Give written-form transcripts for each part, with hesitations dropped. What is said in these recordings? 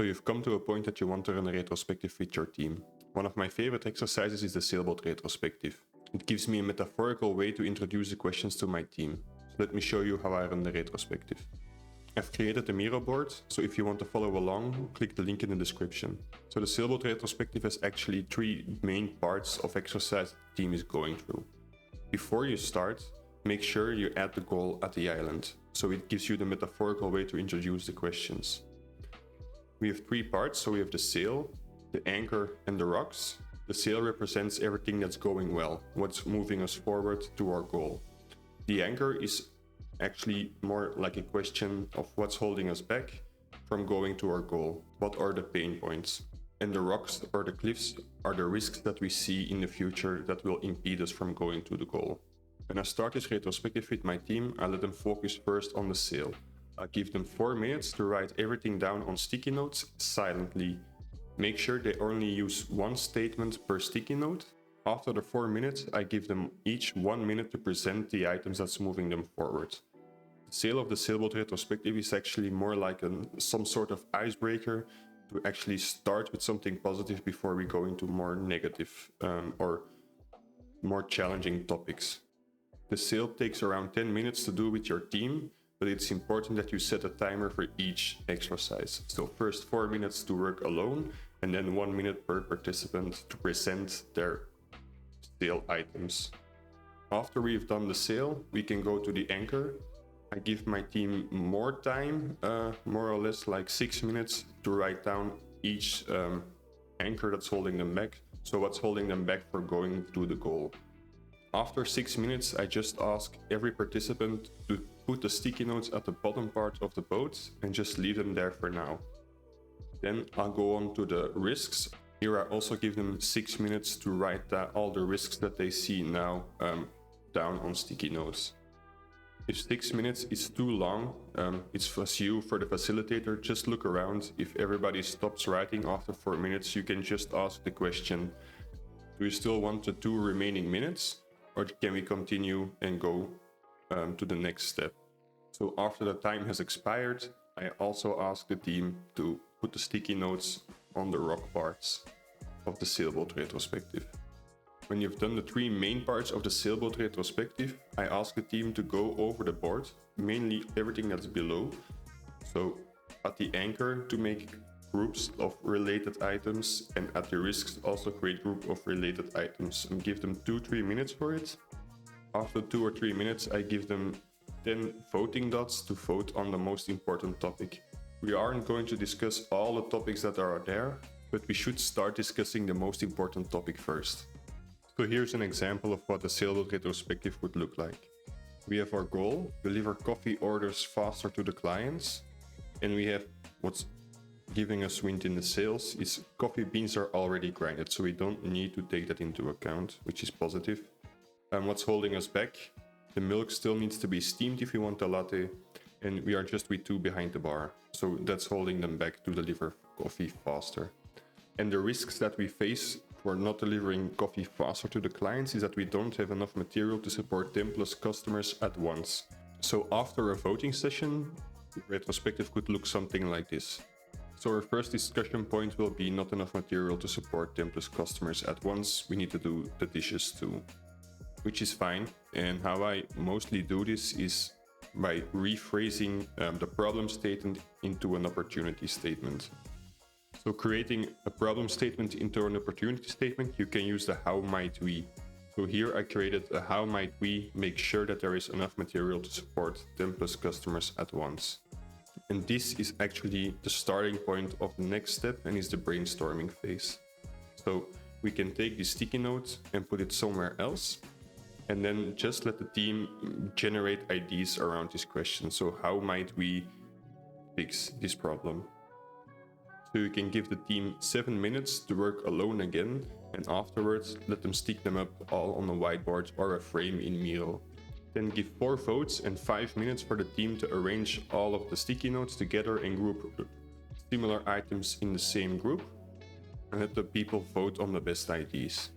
So you've come to a point that you want to run a retrospective with your team. One of my favorite exercises is the Sailboat Retrospective. It gives me a metaphorical way to introduce the questions to my team. So let me show you how I run the retrospective. I've created a Miro board, so if you want to follow along, click the link in the description. So the Sailboat Retrospective has actually 3 main parts of exercise the team is going through. Before you start, make sure you add the goal at the island, so it gives you the metaphorical way to introduce the questions. We have 3 parts, so we have the sail, the anchor and the rocks. The sail represents everything that's going well, what's moving us forward to our goal. The anchor is actually more like a question of what's holding us back from going to our goal. What are the pain points? And the rocks or the cliffs are the risks that we see in the future that will impede us from going to the goal. When I start this retrospective with my team, I let them focus first on the sail. I give them 4 minutes to write everything down on sticky notes silently. Make sure they only use 1 statement per sticky note. After the 4 minutes, I give them each 1 minute to present the items that's moving them forward. The sail of the Sailboat Retrospective is actually more like some sort of icebreaker to actually start with something positive before we go into more negative or more challenging topics. The sail takes around 10 minutes to do with your team, but it's important that you set a timer for each exercise. So first 4 minutes to work alone, and then 1 minute per participant to present their sail items. After we've done the sail, we can go to the anchor. I give my team more time, more or less like 6 minutes to write down each anchor that's holding them back. So what's holding them back for going to the goal. After 6 minutes, I just ask every participant to put the sticky notes at the bottom part of the boat and just leave them there for now. Then I'll go on to the risks. Here I also give them 6 minutes to write down all the risks that they see now down on sticky notes. If 6 minutes is too long, it's for you, for the facilitator, just look around. If everybody stops writing after 4 minutes, you can just ask the question, do you still want the 2 remaining minutes? Or can we continue and go to the next step? So after the time has expired, I also ask the team to put the sticky notes on the rock parts of the Sailboat Retrospective. When you've done the 3 main parts of the Sailboat Retrospective, I ask the team to go over the board, mainly everything that's below. So at the anchor to make groups of related items, and at the risks also create group of related items and give them 2-3 minutes for it. After 2 or 3 minutes, I give them 10 voting dots to vote on the most important topic. We aren't going to discuss all the topics that are there, but we should start discussing the most important topic first. So here's an example of what the Sailboat Retrospective would look like. We have our goal, deliver coffee orders faster to the clients, and we have what's giving us wind in the sails is coffee beans are already grinded, so we don't need to take that into account, which is positive. And what's holding us back? The milk still needs to be steamed if you want a latte, and we are just with 2 behind the bar, so that's holding them back to deliver coffee faster. And the risks that we face for not delivering coffee faster to the clients is that we don't have enough material to support 10 plus customers at once. So after a voting session, the retrospective could look something like this. So our first discussion point will be not enough material to support 10 plus customers at once. We need to do the dishes too, which is fine. And how I mostly do this is by rephrasing the problem statement into an opportunity statement. So creating a problem statement into an opportunity statement, you can use the how might we. So here I created a how might we make sure that there is enough material to support 10 plus customers at once. And this is actually the starting point of the next step and is the brainstorming phase. So we can take this sticky note and put it somewhere else, and then just let the team generate ideas around this question. So how might we fix this problem? So you can give the team 7 minutes to work alone again, and afterwards let them stick them up all on a whiteboard or a frame in Miro. Then give 4 votes and 5 minutes for the team to arrange all of the sticky notes together and group similar items in the same group, and let the people vote on the best ideas.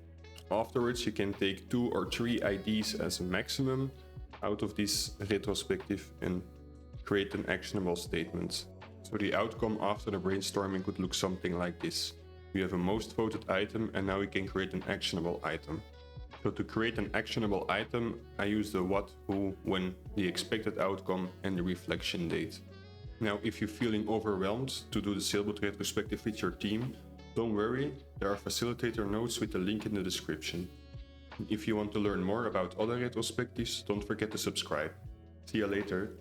Afterwards, you can take 2 or 3 ideas as a maximum out of this retrospective and create an actionable statement. So So the outcome after the brainstorming could look something like this. We have a most voted item and now we can create an actionable item. So to create an actionable item, I use the what, who, when, the expected outcome and the reflection date. Now, if you're feeling overwhelmed to do the Sailboat Retrospective with your team, don't worry, there are facilitator notes with the link in the description. If you want to learn more about other retrospectives, don't forget to subscribe. See you later.